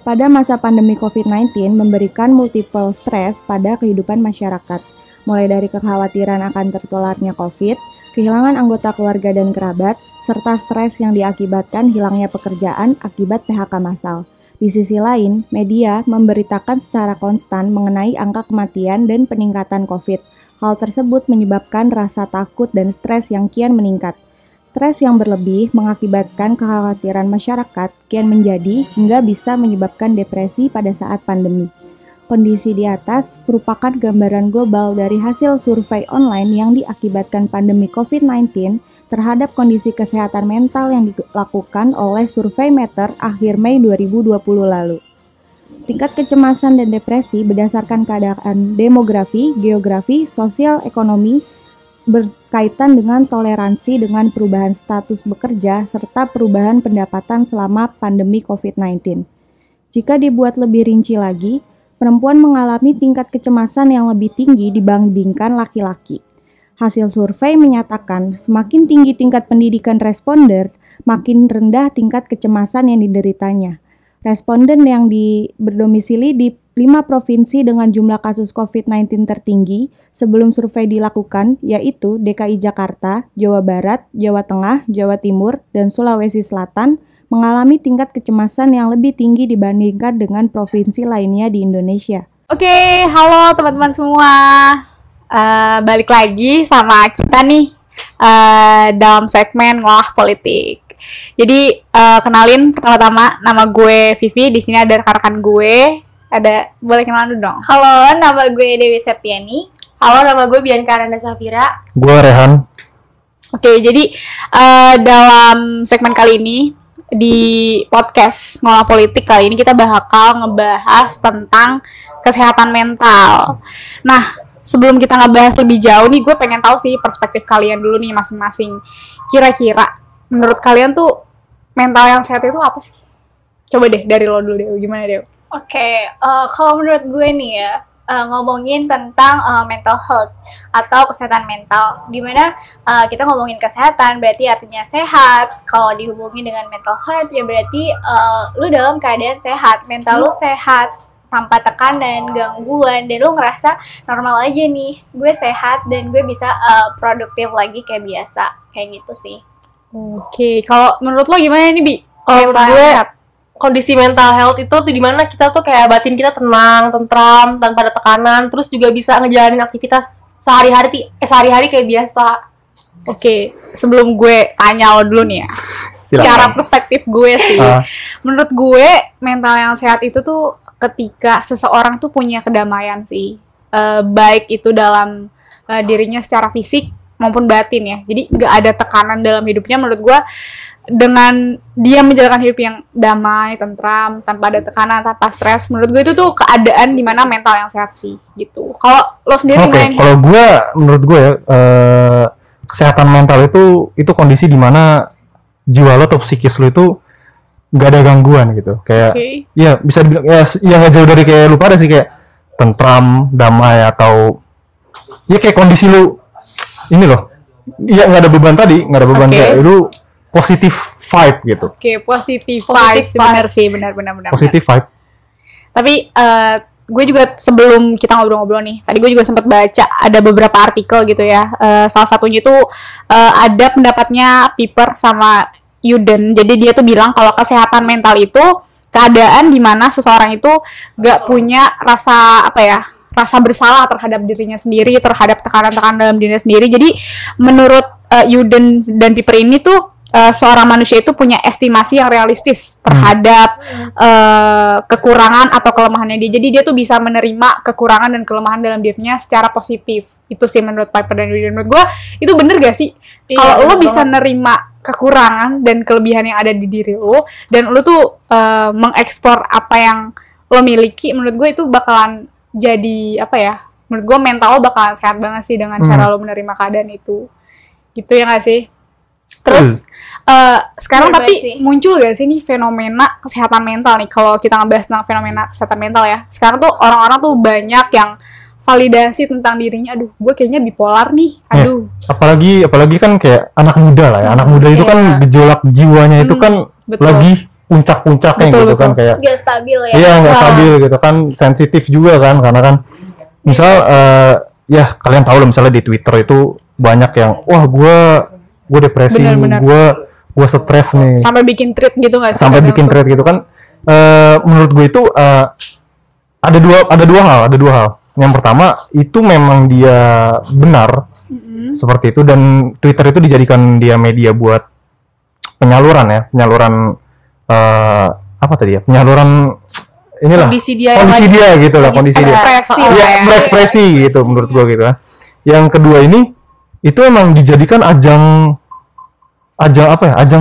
pada masa pandemi COVID-19 memberikan multiple stres pada kehidupan masyarakat, mulai dari kekhawatiran akan tertularnya COVID, kehilangan anggota keluarga dan kerabat, serta stres yang diakibatkan hilangnya pekerjaan akibat PHK massal. Di sisi lain, media memberitakan secara konstan mengenai angka kematian dan peningkatan COVID. Hal tersebut menyebabkan rasa takut dan stres yang kian meningkat. Stres yang berlebih mengakibatkan kekhawatiran masyarakat kian menjadi hingga bisa menyebabkan depresi pada saat pandemi. Kondisi di atas merupakan gambaran global dari hasil survei online yang diakibatkan pandemi COVID-19 terhadap kondisi kesehatan mental yang dilakukan oleh Surveymeter akhir Mei 2020 lalu. Tingkat kecemasan dan depresi berdasarkan keadaan demografi, geografi, sosial, ekonomi, berkaitan dengan toleransi dengan perubahan status bekerja serta perubahan pendapatan selama pandemi COVID-19. Jika dibuat lebih rinci lagi, perempuan mengalami tingkat kecemasan yang lebih tinggi dibandingkan laki-laki. Hasil survei menyatakan semakin tinggi tingkat pendidikan responder, makin rendah tingkat kecemasan yang dideritanya. Responden yang berdomisili di 5 provinsi dengan jumlah kasus COVID-19 tertinggi sebelum survei dilakukan, yaitu DKI Jakarta, Jawa Barat, Jawa Tengah, Jawa Timur, dan Sulawesi Selatan, mengalami tingkat kecemasan yang lebih tinggi dibandingkan dengan provinsi lainnya di Indonesia. Oke, halo teman-teman semua. Balik lagi sama kita nih dalam segmen Ngolah Politik. Jadi kenalin pertama-tama, nama gue Vivi. Di sini ada rekan-rekan gue. Boleh kenalan dulu dong. Halo, nama gue Dewi Septiani. Halo, nama gue Bianca Randa Safira. Gue Rehan. Oke, jadi dalam segmen kali ini di podcast Ngolah Politik kali ini kita bakal ngebahas tentang kesehatan mental. Nah, sebelum kita ngebahas lebih jauh nih, gue pengen tahu sih perspektif kalian dulu nih masing-masing. Kira-kira menurut kalian tuh mental yang sehat itu apa sih? Coba deh dari lo dulu deh, gimana deh? Oke, kalau menurut gue nih ya, ngomongin tentang mental health atau kesehatan mental, dimana kita ngomongin kesehatan berarti artinya sehat. Kalau dihubungin dengan mental health ya berarti lu dalam keadaan sehat, mental lu sehat tanpa tekanan, gangguan, dan lu ngerasa normal aja nih, gue sehat dan gue bisa produktif lagi kayak biasa, kayak gitu sih. Oke, kalau menurut lo gimana nih, Bi? Kalau menurut gue kondisi mental health itu tuh dimana kita tuh kayak batin kita tenang, tentram, tanpa ada tekanan, terus juga bisa ngejalanin aktivitas sehari-hari kayak biasa. Oke, sebelum gue tanya lo dulu nih ya, secara perspektif gue sih, menurut gue mental yang sehat itu tuh ketika seseorang tuh punya kedamaian sih, baik itu dalam dirinya secara fisik maupun batin ya. Jadi nggak ada tekanan dalam hidupnya. Menurut gue dengan dia menjalankan hidup yang damai, tentram, tanpa ada tekanan, tanpa stres, menurut gue itu tuh keadaan dimana mental yang sehat sih gitu. Kalau lo sendiri gimana nih? Kalau menurut gue ya, kesehatan mental itu kondisi dimana jiwa lo atau psikis lo itu nggak ada gangguan gitu. Kayak ya bisa dibilang ya nggak jauh dari kayak lu pada sih, kayak tentram, damai, atau ya kayak kondisi lu ini loh, ya nggak ada beban kayak lu positif vibe gitu. Oke, positif vibe, benar sih, benar. Positif vibe. Tapi gue juga sebelum kita ngobrol-ngobrol nih, tadi gue juga sempat baca ada beberapa artikel gitu ya. Salah satunya itu ada pendapatnya Piper sama Uden. Jadi dia tuh bilang kalau kesehatan mental itu keadaan di mana seseorang itu gak punya rasa rasa bersalah terhadap dirinya sendiri, terhadap tekanan-tekanan dalam dirinya sendiri. Jadi menurut Uden dan Piper ini tuh seorang manusia itu punya estimasi yang realistis terhadap kekurangan atau kelemahannya dia. Jadi dia tuh bisa menerima kekurangan dan kelemahan dalam dirinya secara positif. Itu sih menurut Piper dan Uden. Menurut gue itu bener gak sih? Iya, kalau lo bisa nerima kekurangan dan kelebihan yang ada di diri lo, dan lo tuh mengeksplor apa yang lo miliki, menurut gue itu bakalan jadi menurut gue mental lo bakalan sehat banget sih dengan cara lo menerima keadaan itu. Gitu ya gak sih? Terus sekarang tapi muncul gak sih nih fenomena kesehatan mental nih, kalau kita ngebahas tentang fenomena kesehatan mental ya. Sekarang tuh orang-orang tuh banyak yang validasi tentang dirinya, aduh gue kayaknya bipolar nih, aduh. Apalagi kan kayak anak muda lah ya, anak muda itu kan gejolak jiwanya itu kan puncak-puncaknya Betul, gitu betul. kan, kayak Nggak stabil ya. iya nggak stabil gitu kan, sensitif juga kan, karena kan misal ya kalian tahu lah, misalnya di Twitter itu banyak yang wah gue depresi, Benar-benar. gue stres nih, Sampai bikin tweet gitu nggak sih? sampai kadang bikin tuh? thread gitu kan. Menurut gue itu ada dua hal. Yang pertama itu memang dia benar seperti itu, dan Twitter itu dijadikan dia media buat penyaluran apa tadi ya, penyaluran inilah Kondisi dia gitu lah, kondisi dia Ekspresi ya, lah ya. berekspresi gitu menurut gue gitu kan. Yang kedua ini itu emang dijadikan ajang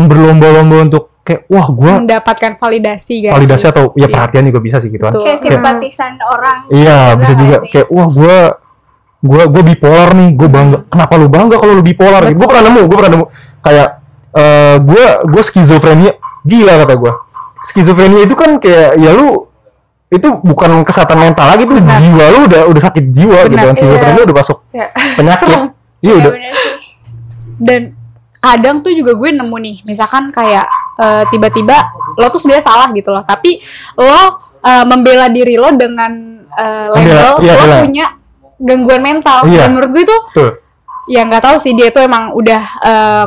berlomba-lomba untuk kayak wah gue Mendapatkan validasi guys. validasi atau ya Iya. perhatian juga bisa sih gitu kan. Betul. Kayak simpatisan orang. Iya, bisa nggak juga sih? kayak wah gue bipolar nih, gue bangga. Kenapa lu bangga kalau lu bipolar? Gue pernah nemu kayak gue skizofrenia, gila kata gue. Skizofrenia itu kan kayak ya lu itu bukan kesehatan mental lagi, tuh jiwa lu udah sakit jiwa gitu kan. Skizofrenia udah masuk penyakit. Iya udah. Bener sih. Dan kadang tuh juga gue nemu nih, misalkan kayak tiba-tiba lo tuh sebenarnya salah gitu loh, tapi lo membela diri lo dengan label Iya, lo iya. punya gangguan mental. Iya. Dan menurut gue tuh Tuh. ya nggak tahu sih dia tuh emang udah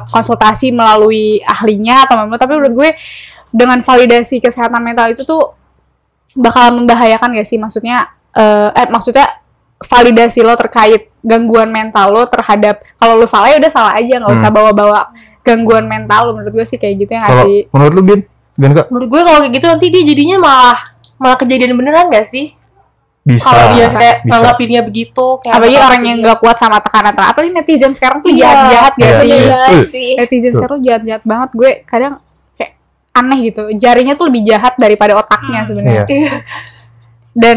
konsultasi melalui ahlinya atau apa, tapi menurut gue dengan validasi kesehatan mental itu tuh bakal membahayakan gak sih, maksudnya validasi lo terkait gangguan mental lo terhadap, kalau lo salah ya udah salah aja, nggak usah bawa-bawa gangguan mental lo. Menurut gue sih kayak gitu ya nggak Kalau sih? menurut lu Bin Kak? Menurut gue kalau kayak gitu nanti dia jadinya malah kejadian beneran gak sih? Bisa. Kalau dia kayak bisa. nanggapinnya begitu, kayak Apalagi apa orang yang dia. nggak kuat sama tekanan. Apalagi netizen sekarang tuh Iya. jahat-jahat gak Iya. sih? Bener sih. Netizen Tuh. sekarang tuh jahat-jahat banget. Gue kadang kayak aneh gitu. Jarinya tuh lebih jahat daripada otaknya sebenarnya. Iya. Dan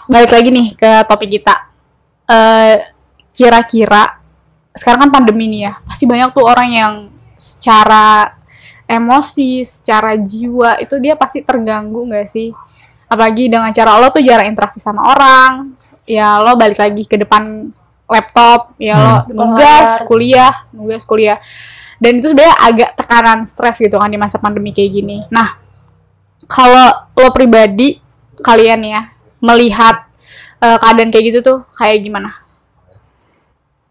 balik lagi nih ke topik kita. Kira-kira sekarang kan pandemi nih ya, pasti banyak tuh orang yang secara emosi, secara jiwa itu dia pasti terganggu nggak sih? Apalagi dengan cara lo tuh jarang interaksi sama orang, ya lo balik lagi ke depan laptop, ya lo nugas kuliah. Dan itu sebenarnya agak tekanan stres gitu kan di masa pandemi kayak gini. Nah, kalau lo pribadi, kalian ya, melihat keadaan kayak gitu tuh kayak gimana?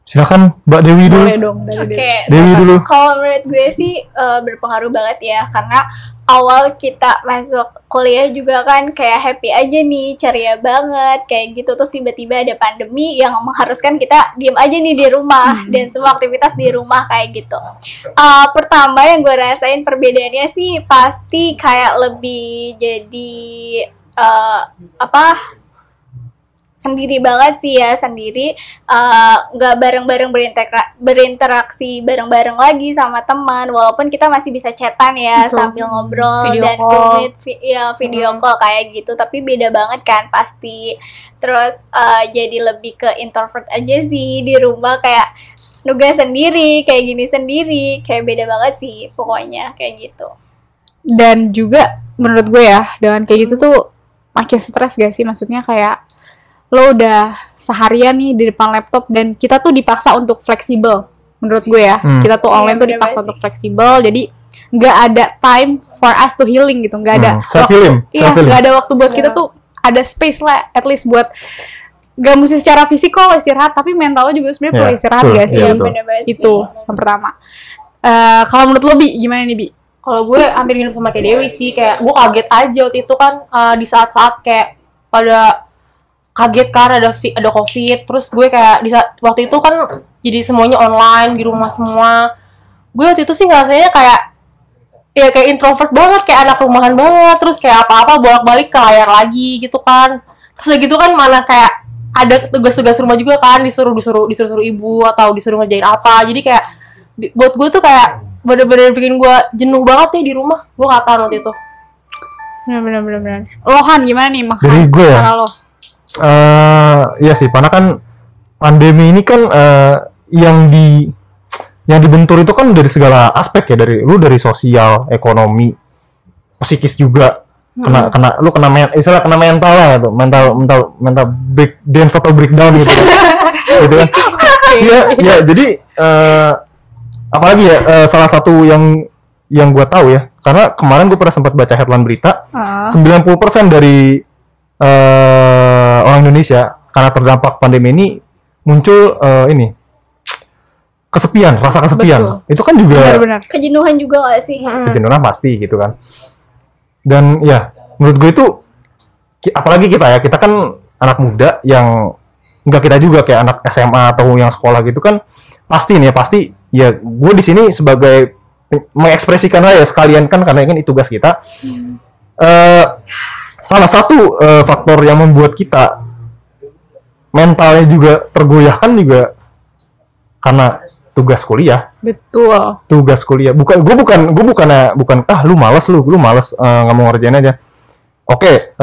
Silakan Mbak Dewi dulu. Boleh dong dari Oke. Dewi. Dewi dulu. Kalau menurut gue sih berpengaruh banget ya, karena awal kita masuk kuliah juga kan kayak happy aja nih, ceria banget kayak gitu, terus tiba-tiba ada pandemi yang mengharuskan kita diem aja nih di rumah dan semua aktivitas di rumah kayak gitu. Pertama yang gue rasain perbedaannya sih pasti kayak lebih jadi sendiri banget sih ya, sendiri, nggak bareng-bareng berinteraksi bareng-bareng lagi sama teman, walaupun kita masih bisa chatan ya. Betul. Sambil ngobrol Video dan call. video call kayak gitu, tapi beda banget kan pasti. Terus jadi lebih ke introvert aja sih di rumah, kayak nugas sendiri, kayak gini sendiri, kayak beda banget sih pokoknya kayak gitu. Dan juga menurut gue ya, dengan kayak gitu tuh makin stres gak sih? Maksudnya kayak lo udah seharian nih di depan laptop dan kita tuh dipaksa untuk fleksibel. Menurut gue ya, kita tuh online tuh bener dipaksa banget untuk fleksibel, jadi nggak ada time for us to healing gitu, nggak ada Self-healing. nggak ada waktu buat kita tuh ada space lah, at least buat nggak mesti secara fisik kok istirahat, tapi mental lo juga sebenarnya perlu Iya, istirahat betul. gak sih? Iya, Iya, betul. bener banget sih. Itu yang pertama. Kalau menurut lo Bi, gimana nih Bi? Kalau gue hampir mirip sama kayak Dewi sih, kayak gue kaget aja waktu itu kan, di saat-saat kayak pada kaget kan ada COVID, terus gue kayak waktu itu kan jadi semuanya online di rumah semua. Gue waktu itu sih ngerasanya kayak introvert banget, kayak anak rumahan banget, terus kayak apa-apa bolak-balik ke layar lagi gitu kan. Terus gitu kan mana kayak ada tugas-tugas rumah juga kan, disuruh ibu atau disuruh ngerjain apa. Jadi kayak buat gue tuh kayak bener-bener bikin gue jenuh banget nih di rumah. Gue nggak tahan waktu itu. Bener. Lo Han gimana nih? Dari gue ya? Lo. Iya sih, karena kan pandemi ini kan yang dibentur itu kan dari segala aspek ya, dari sosial, ekonomi, psikis juga. Kena mental lah gitu, mental breakdance atau breakdown gitu. Gitu kan. Iya, jadi apalagi ya, salah satu yang gue tahu ya, Karena kemarin gue pernah sempat baca headline berita, 90% dari orang Indonesia karena terdampak pandemi ini muncul kesepian, rasa kesepian. Betul. Itu kan juga Benar-benar. Kejenuhan juga nggak sih? kejenuhan pasti gitu kan. Dan ya menurut gue itu apalagi kita kan anak muda yang enggak, kita juga kayak anak SMA atau yang sekolah gitu kan, pasti ya gue di sini sebagai mengekspresikan aja sekalian kan karena ini tugas kita. Salah satu faktor yang membuat kita mentalnya juga tergoyahkan juga karena tugas kuliah. Betul. Tugas kuliah. Gue bukan lu malas nggak mau ngerjain aja. Oke,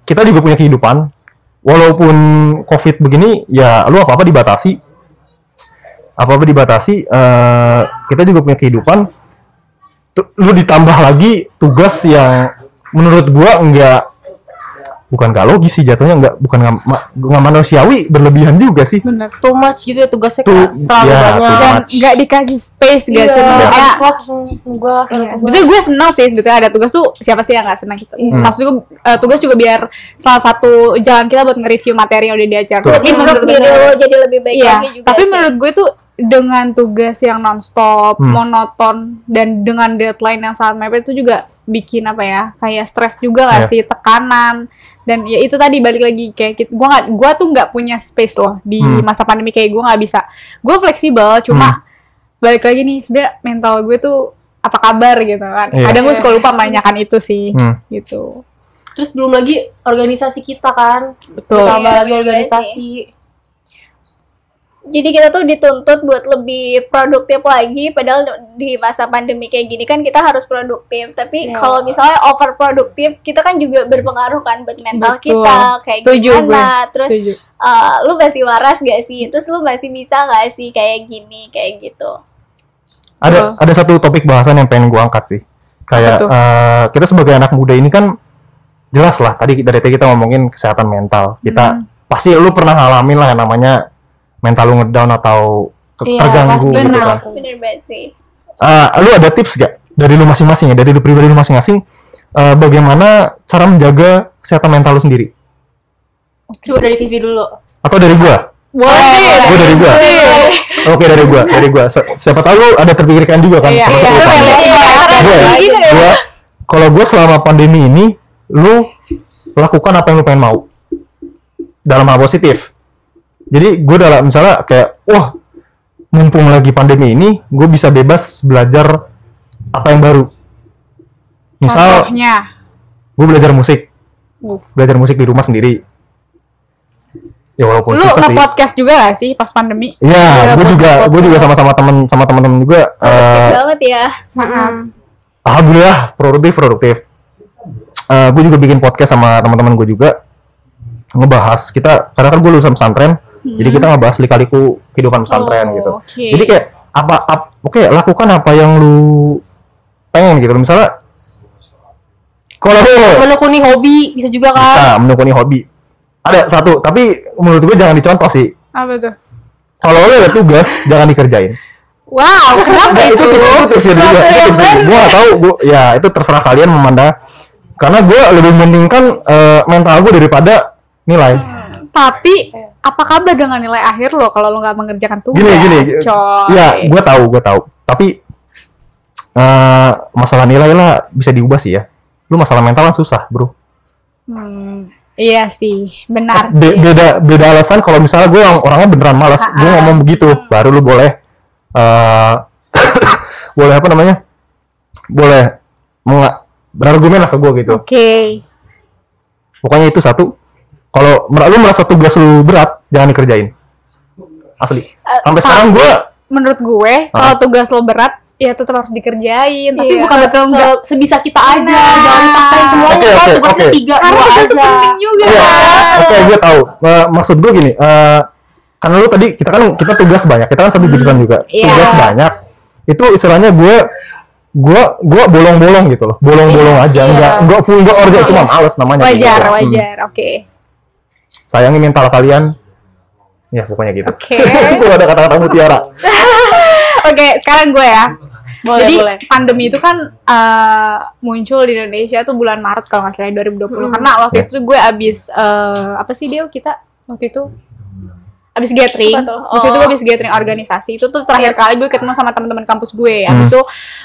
kita juga punya kehidupan. Walaupun COVID begini, ya lu apa-apa dibatasi. Kita juga punya kehidupan. Lu ditambah lagi tugas yang menurut gua bukan gak logis sih jatuhnya, nggak manusiawi, berlebihan juga sih. Benar. Too much gitu ya tugasnya, kayak terlalu ya, banyak. too Dan much. nggak dikasih space gak Iya, sebenarnya. abis kelas langsung tugas. Sebetulnya gue senang sih, sebetulnya ada tugas tuh siapa sih yang nggak senang gitu. Maksud gue tugas juga biar salah satu jalan kita buat nge-review materi yang udah diajar. Betul. Improve diri lo jadi lebih baik Iya, lagi juga tapi sih. menurut gue tuh dengan tugas yang nonstop, monoton, dan dengan deadline yang sangat mepet itu juga bikin apa ya, kayak stres juga lah Iya. sih, tekanan. Dan ya itu tadi balik lagi kayak gue tuh nggak punya space loh di masa pandemi, kayak gue nggak bisa. Gue fleksibel, cuma balik lagi nih sebenarnya mental gue tuh apa kabar gitu kan. Iya. Kadang gue suka lupa menanyakan itu sih, gitu. Terus belum lagi organisasi kita kan. Betul. Tambah Iya, lagi juga organisasi. Jadi kita tuh dituntut buat lebih produktif lagi, padahal di masa pandemi kayak gini kan kita harus produktif. Tapi kalau misalnya over produktif, kita kan juga berpengaruh kan buat mental Betul. kita, kayak Setuju gimana. gue. Terus Setuju. lu masih waras gak sih? Terus lu masih bisa gak sih kayak gini, kayak gitu. Ada satu topik bahasan yang pengen gue angkat sih. Kayak kita sebagai anak muda ini kan jelas lah, tadi dari kita ngomongin kesehatan mental. Kita pasti lu pernah ngalamin lah yang namanya mental lu ngedown atau terganggu pasti, gitu benar. kan. Bener banget sih. Lu ada tips gak dari lu masing-masing ya, dari lu pribadi lu masing-masing, bagaimana cara menjaga kesehatan mental lu sendiri? Coba dari TV dulu. Atau dari gua? Boleh. Gua dari gua. Oke, dari gua. Siapa tahu lu ada terpikirkan juga kan. Iya, Siapa tahu iya. lu sama. Gua, kalau gua selama pandemi ini, lu lakukan apa yang lu pengen mau dalam hal positif. Jadi gue dalam misalnya kayak, wah mumpung lagi pandemi ini, gue bisa bebas belajar apa yang baru. Misal, Contohnya. gue belajar musik di rumah sendiri. Ya walaupun Lu susah sih. nge-podcast juga gak sih pas pandemi? Iya, gue juga sama teman-teman juga. Produktif banget ya. Alhamdulillah produktif. Gue juga bikin podcast sama teman-teman gue juga, ngebahas kita, karena kan gue lulusan pesantren. Jadi kita ngebahas lika-liku kehidupan pesantren gitu. Okay. Jadi kayak lakukan apa yang lu pengen gitu. Misalnya kalau Menekuni hobi bisa juga kan. bisa menekuni hobi. Ada satu, tapi menurut gue jangan dicontoh sih. Apa tuh? Kalau lu ada tugas jangan dikerjain. Wow, kenapa itu? Tips ya juga. Gue gak tahu, ya itu terserah kalian memandang. Karena gue lebih mementingkan mental gue daripada nilai. Tapi apa kabar dengan nilai akhir lo kalau lo nggak mengerjakan tugas? Gini. Coy. Ya, gue tahu. Tapi masalah nilai lah bisa diubah sih ya. Lu masalah mental kan susah, bro. Iya sih, benar sih. Beda alasan kalau misalnya gue orangnya beneran malas, gue ngomong begitu, baru lu boleh boleh apa namanya? Boleh berargumen lah ke gue gitu. Oke. Pokoknya itu satu. Kalau lu merasa tugas lu berat, jangan dikerjain. Asli. Sampai sekarang gue Menurut gue, kalau tugas lo berat, ya tetap harus dikerjain. Tapi bukan betul enggak. Sebisa kita aja, jangan dipaksain semuanya. Oke, Kan tugasnya oke. 3, Karena 2 tugas itu aja. penting juga. Oke, gue tahu. Maksud gue gini, karena lu tadi kita tugas banyak, kita kan satu jurusan juga, Iya. tugas banyak. Itu istilahnya gue bolong-bolong gitu loh, bolong-bolong aja, enggak full order, itu mah males namanya. Wajar. Oke. Sayangi mental kalian, ya pokoknya gitu. Oke. Gue ada kata-kata mutiara. Oke, sekarang gue ya. Jadi boleh. pandemi itu kan muncul di Indonesia tuh bulan Maret kalau nggak salah 2020. Karena waktu itu gue abis apa sih kita waktu itu abis gathering. Waktu itu gue abis gathering organisasi. Itu tuh terakhir kali gue ketemu sama teman-teman kampus gue. Habis itu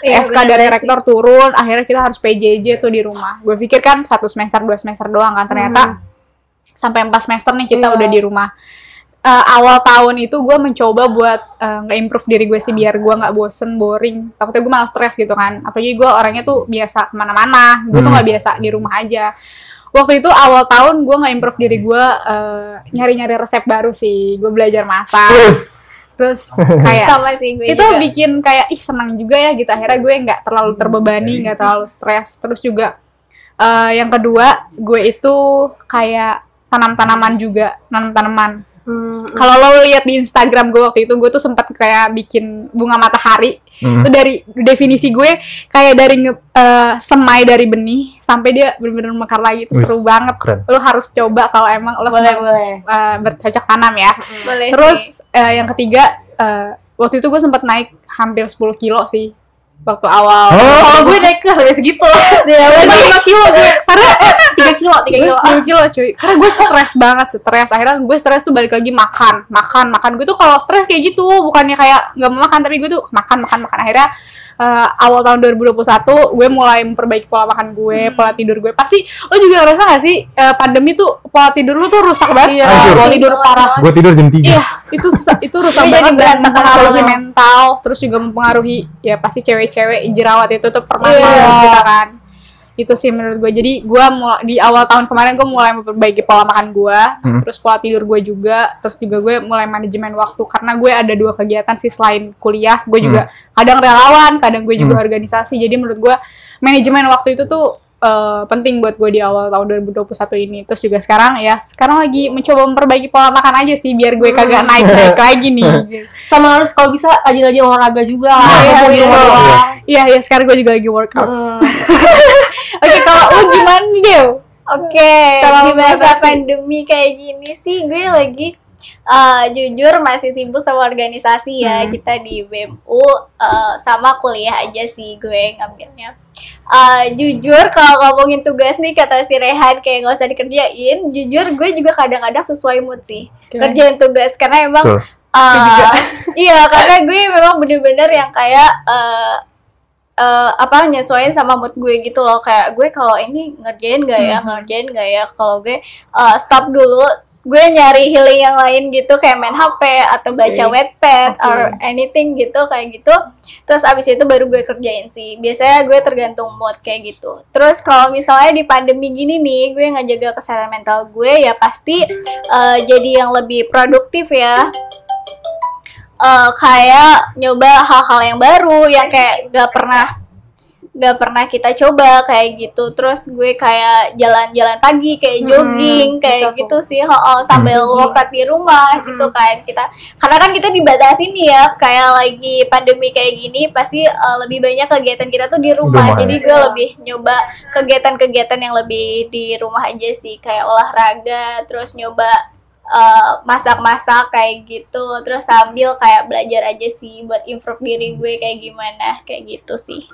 SK dari rektor turun, akhirnya kita harus PJJ tuh di rumah. Gue pikir kan 1 semester 2 semester doang kan, ternyata sampai 4 semester nih kita udah di rumah. Awal tahun itu gue mencoba buat nge-improve diri gue sih biar gue nggak bosen, boring. Takutnya gue malah stres gitu kan. Apalagi gue orangnya tuh biasa kemana-mana, gue tuh nggak biasa di rumah aja. Waktu itu awal tahun gue nge-improve diri gue nyari-nyari resep baru sih. Gue belajar masak. Terus kayak Sama sih gue itu juga. bikin kayak senang juga ya gitu. Akhirnya gue nggak terlalu terbebani, nggak terlalu stres. Terus juga yang kedua gue itu kayak tanam-tanaman juga, nanam tanaman. Kalau lo lihat di Instagram gue waktu itu, gue tuh sempat kayak bikin bunga matahari. Itu dari definisi gue kayak dari semai dari benih sampai dia benar-benar mekar lagi. Itu seru banget. Keren. Lo harus coba kalau emang lo Boleh. bercocok tanam ya. Boleh Terus yang ketiga, waktu itu gue sempat naik hampir 10 kilo sih waktu awal. Kalau gue naik ke segitu. 5 kilo gue. Karena 3 kilo. Gue 10 kilo cuy. Karena gue stres. Akhirnya gue stres tuh balik lagi makan. Gue tuh kalau stres kayak gitu, bukannya kayak nggak mau makan, tapi gue tuh makan. Akhirnya awal tahun 2021 gue mulai memperbaiki pola makan gue, pola tidur gue. Pasti lo juga ngerasa gak sih pandemi tuh pola tidur lo tuh rusak banget. Pola tidur parah. Gue tidur jam 3. Iya, itu rusak banget dan mempengaruhi mental, terus juga mempengaruhi ya pasti cewek-cewek jerawat itu tuh permasalahan kita kan. Itu sih menurut gue. Jadi gue di awal tahun kemarin gue mulai memperbaiki pola makan gue, terus pola tidur gue juga, terus juga gue mulai manajemen waktu karena gue ada 2 kegiatan sih selain kuliah. Gue juga kadang relawan, kadang gue juga organisasi. Jadi menurut gue manajemen waktu itu tuh penting buat gue di awal tahun 2021 ini. Terus juga sekarang lagi mencoba memperbaiki pola makan aja sih biar gue kagak naik lagi nih. Sama harus kalau bisa rajin-rajin olahraga juga. Iya, sekarang gue juga lagi workout. Oke, kalau lu gimana nih, Dew? Oke, Kalau di masa mengatasi- pandemi kayak gini sih gue lagi jujur masih sibuk sama organisasi ya. Kita di BMU sama kuliah aja sih gue ngambilnya. Jujur kalau ngomongin tugas nih kata si Rehan kayak nggak usah dikerjain. Jujur gue juga kadang-kadang sesuai mood sih kerjain tugas karena emang Tuh. iya karena gue memang bener-bener yang kayak nyesuaiin sama mood gue gitu loh. Kayak gue kalau ini ngerjain gak ya, kalau gue stop dulu, gue nyari healing yang lain gitu kayak main HP atau baca Wattpad or anything gitu kayak gitu. Terus abis itu baru gue kerjain sih. Biasanya gue tergantung mood kayak gitu. Terus kalau misalnya di pandemi gini nih, gue ngejaga kesehatan mental gue ya pasti jadi yang lebih produktif ya. Kayak nyoba hal-hal yang baru yang kayak gak pernah kita coba kayak gitu. Terus gue kayak jalan-jalan pagi kayak jogging kayak gitu sih sambil workout di rumah gitu kan. Karena kan kita dibatasi nih ya, kayak lagi pandemi kayak gini pasti lebih banyak kegiatan kita tuh di rumah. Jadi gue lebih nyoba kegiatan-kegiatan yang lebih di rumah aja sih, kayak olahraga, terus nyoba masak-masak kayak gitu, terus sambil kayak belajar aja sih buat improve diri gue kayak gimana kayak gitu sih.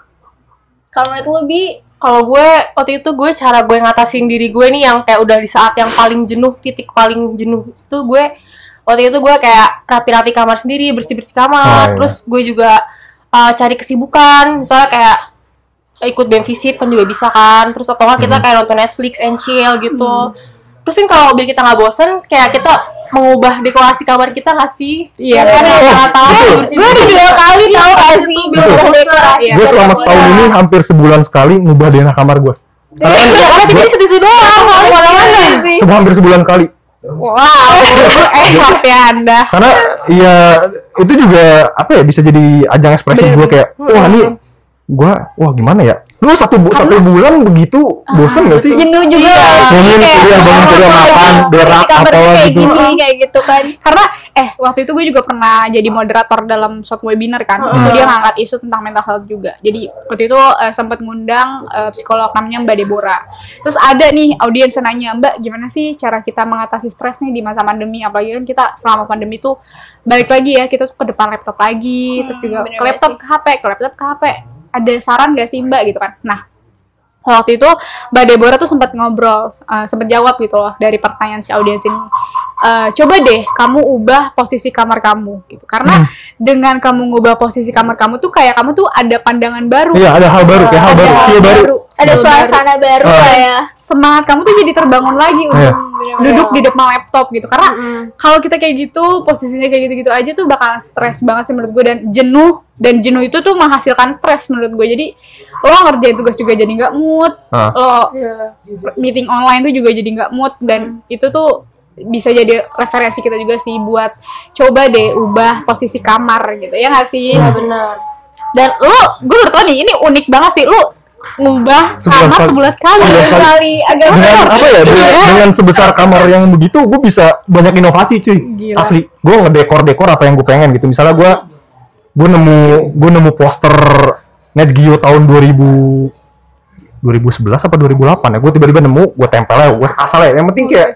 Kalau menurut lu, Bi? Kalau gue waktu itu cara gue ngatasin diri gue nih yang kayak udah di saat yang paling jenuh, titik paling jenuh itu gue waktu itu gue kayak rapi-rapi kamar sendiri, bersih-bersih kamar. Terus gue juga cari kesibukan, misalnya kayak ikut BEM Visit kan juga bisa kan. Terus atau nggak kita kayak nonton Netflix and chill gitu. Terus kan kalau biar kita nggak bosen, kayak kita mengubah dekorasi kamar kita nggak sih? Iya, kan Gue udah 2 kali tau gak sih bikin dekorasi. Gue selama setahun ini hampir sebulan sekali ngubah denah kamar gue. Karena kita di situ doang, mana-mana. Hampir sebulan kali. Wow, enak ya Anda. Karena ya itu juga bisa jadi ajang ekspresi gue kayak wah wah gimana ya? Lu satu bulan begitu bosan gak sih? Jenuh juga Bangun kuliah makan berak atau gitu. Kayak gitu kan. Karena waktu itu gue juga pernah jadi moderator dalam suatu webinar kan. Itu dia ngangkat isu tentang mental health juga. Jadi waktu itu sempat ngundang psikolog namanya Mbak Deborah. Terus ada nih audiens yang nanya, Mbak gimana sih cara kita mengatasi stres nih di masa pandemi? Apalagi kan kita selama pandemi tuh balik lagi ya, kita tuh ke depan laptop lagi, terus juga ke laptop ke HP. Ada saran gak sih Mbak gitu kan? Nah, waktu itu Mbak Deborah tuh sempat ngobrol, sempat jawab gitu loh dari pertanyaan si audiens ini. Coba deh kamu ubah posisi kamar kamu gitu. Karena dengan kamu ngubah posisi kamar kamu tuh kayak kamu tuh ada pandangan baru. Iya, ada hal baru, kayak hal baru. Ada suasana baru lah ya. Semangat kamu tuh jadi terbangun lagi untuk duduk di depan laptop gitu. Karena kalau kita kayak gitu, posisinya kayak gitu-gitu aja tuh bakal stres banget sih menurut gue, dan jenuh itu tuh menghasilkan stres menurut gue. Jadi lo ngerjain tugas juga jadi nggak mood, lo meeting online tuh juga jadi nggak mood, dan itu tuh bisa jadi referensi kita juga sih buat coba deh ubah posisi kamar gitu ya nggak sih? Iya benar. Dan gue baru tau nih, ini unik banget sih, lo ngubah kamar sebulan sekali. Agak dengan apa ya? Dengan sebesar kamar yang begitu, gue bisa banyak inovasi cuy. Gila. Asli, gue ngedekor apa yang gue pengen gitu. Misalnya gue nemu poster Net Geo tahun 2011 apa 2008 ya. Gue tiba-tiba nemu, gue tempel aja, gue asal ya. Yang penting kayak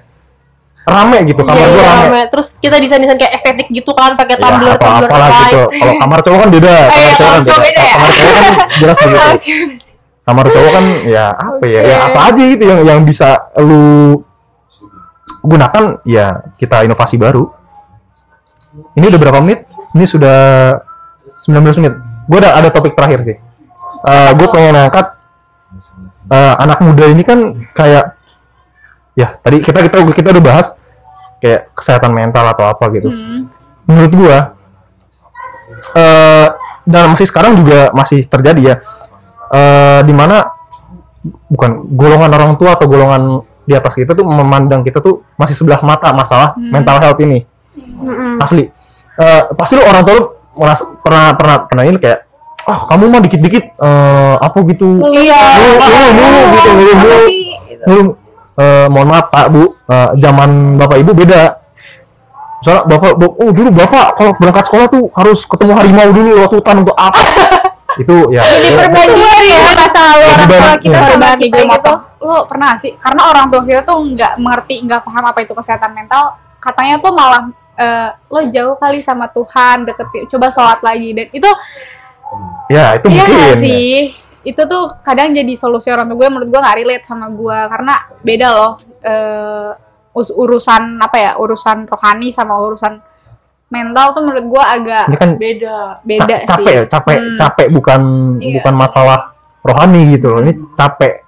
rame gitu, kamar gue rame. Terus kita desain kayak estetik gitu kan, pakai tumbler apa gitu. Kalau kamar cowok kan beda. Kamar cowok kan jelas begitu. Kamar cowok kan ya apa ya? Ya apa aja gitu yang bisa lu gunakan, ya kita inovasi baru. Ini udah berapa menit? Ini sudah 19 menit. Gue ada topik terakhir sih. Gue pengen angkat anak muda ini kan kayak, ya tadi kita udah bahas kayak kesehatan mental atau apa gitu. Menurut gue dan masih sekarang juga masih terjadi ya, dimana bukan golongan orang tua atau golongan di atas kita tuh memandang kita tuh masih sebelah mata masalah mental health ini. Asli, pasti lu orang tua lu pernah ini kayak, kamu mah dikit-dikit apa gitu, dulu mohon maaf Pak Bu, zaman Bapak Ibu beda. Misalnya dulu Bapak kalau berangkat sekolah tuh harus ketemu harimau dulu lewat hutan untuk apa? Itu ya. Jadi perbandingan ya masa lalu orang tua kita sama kita gitu. Lo pernah sih? Karena orang tua kita tuh nggak mengerti, nggak paham apa itu kesehatan mental. Katanya tuh malah lo jauh kali sama Tuhan, deketin, coba sholat lagi, dan itu. Ya itu mungkin. Sih. Itu tuh kadang jadi solusi orang tua gue, menurut gue nggak relate sama gue, karena beda loh urusan apa ya, urusan rohani sama urusan mental tuh menurut gue agak ini kan beda capek sih. Capek bukan masalah rohani gitu loh, ini capek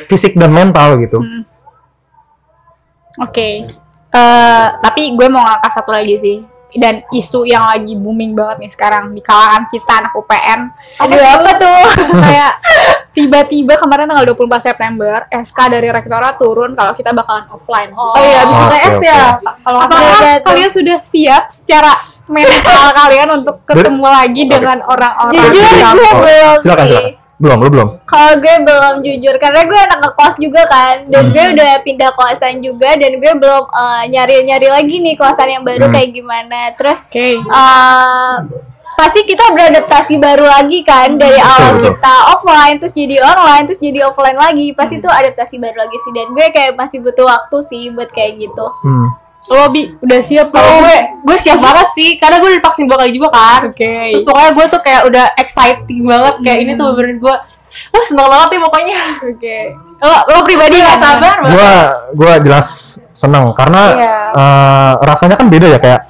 fisik dan mental gitu. Oke. Tapi gue mau ngangkat satu lagi sih, dan isu yang lagi booming banget nih sekarang di kalangan kita anak UPN. Apa tuh? Kayak tiba-tiba kemarin tanggal 24 September SK dari rektorat turun kalau kita bakalan offline. Bisa TS ya. Kalau kalian sudah siap secara mental kalian untuk ketemu lagi dengan orang-orang? Jujur gue belum sih. Belum. Kalau gue belum jujur, karena gue anak ngekos juga kan, dan gue udah pindah kosan juga, dan gue belum nyari lagi nih kosan yang baru kayak gimana. Terus pasti kita beradaptasi baru lagi kan, dari awal kita offline terus jadi online terus jadi offline lagi, pasti tuh adaptasi baru lagi sih, dan gue kayak masih butuh waktu sih buat kayak gitu. Lo udah siap lo? Gue siap banget sih, karena gue udah divaksin 2 kali juga kan. Terus pokoknya gue tuh kayak udah exciting banget, kayak ini tuh bener gue seneng banget ya pokoknya. Lo pribadi nggak sabar? Gue jelas seneng karena rasanya kan beda ya, kayak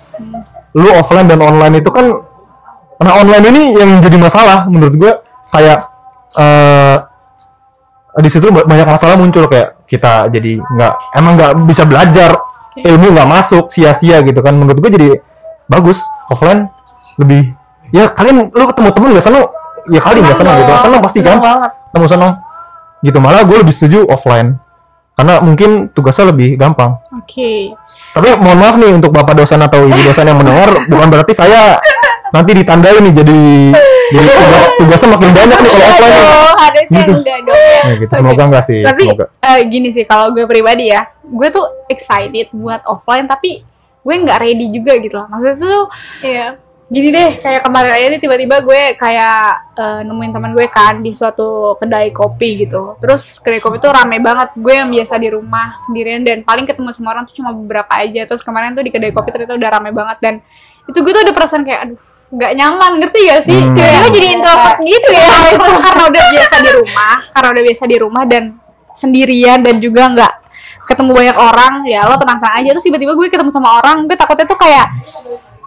lu offline dan online itu kan. Nah online ini yang jadi masalah menurut gue, kayak di situ banyak masalah muncul, kayak kita jadi nggak bisa belajar, ilmu nggak masuk, sia-sia gitu kan. Menurut gue jadi bagus offline lebih, ya kalian lu ketemu temen nggak seneng, ya kali nggak seneng gitu, seneng pasti kan, ketemu seneng gitu. Malah gue lebih setuju offline karena mungkin tugasnya lebih gampang. Tapi mohon maaf nih untuk bapak dosen atau ibu dosen yang mendengar, bukan berarti saya nanti ditandain nih jadi tugasnya makin banyak nih kalau offline nih. Harusnya Gitu. enggak dong ya. Nah, gitu. Semoga enggak sih. Tapi Semoga. gini sih, kalau gue pribadi ya, gue tuh excited buat offline, tapi gue nggak ready juga gitu loh. Maksudnya tuh Iya. gini deh, kayak kemarin aja nih tiba-tiba gue kayak nemuin teman gue kan di suatu kedai kopi gitu. Terus kedai kopi tuh rame banget. Gue yang biasa di rumah sendirian dan paling ketemu sama orang tuh cuma beberapa aja. Terus kemarin tuh di kedai kopi ternyata udah rame banget, dan itu gue tuh ada perasaan kayak aduh nggak nyaman, ngerti gak sih? Tiba-tiba jadi introvert gitu ya. Itu karena udah biasa di rumah, dan sendirian dan juga nggak ketemu banyak orang, ya lo tenang-tenang aja. Terus tiba-tiba gue ketemu sama orang, gue takutnya tuh kayak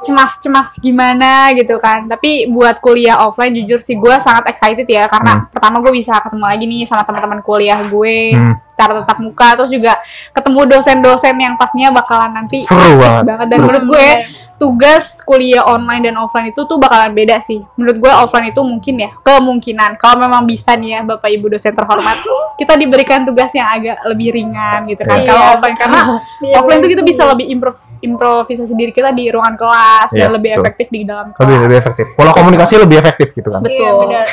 cemas gimana gitu kan. Tapi buat kuliah offline jujur sih gue sangat excited ya, karena pertama gue bisa ketemu lagi nih sama teman-teman kuliah gue secara tatap muka, terus juga ketemu dosen-dosen yang pastinya bakalan nanti Seru asik banget. Dan menurut gue tugas kuliah online dan offline itu tuh bakalan beda sih. Menurut gue offline itu mungkin ya, kemungkinan kalau memang bisa nih ya Bapak Ibu dosen terhormat, kita diberikan tugas yang agak lebih ringan gitu kan. Iya, Kalau offline, karena Iya, offline tuh kita sih. bisa lebih improvisasi diri kita di ruangan kelas Iya, dan lebih betul. efektif di dalam kelas. Lebih efektif. Pola komunikasi lebih efektif gitu kan. Betul. Iya, benar.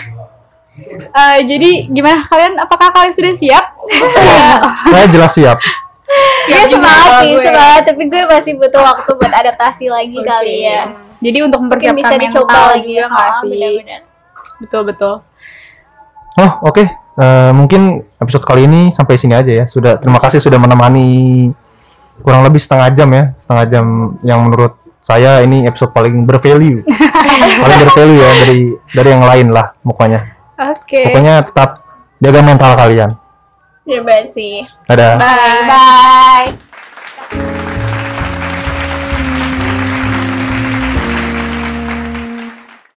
Jadi gimana kalian? Apakah kalian sudah siap? Saya jelas siap. Gue juga semangat sih, gue. semangat. Tapi gue masih butuh waktu buat adaptasi lagi kali ya. Jadi untuk Mungkin mempersiapkan bisa dicoba mental lagi juga ya. nggak sih? Benar-benar. Betul. Oh, oke. Mungkin episode kali ini sampai sini aja ya. Terima kasih sudah menemani kurang lebih setengah jam ya. Setengah jam yang menurut saya ini episode paling bervalue. Paling bervalue ya dari yang lain lah pokoknya. Oke. Pokoknya tetap jaga mental kalian. Benar banget sih. Dadah. Bye. Bye.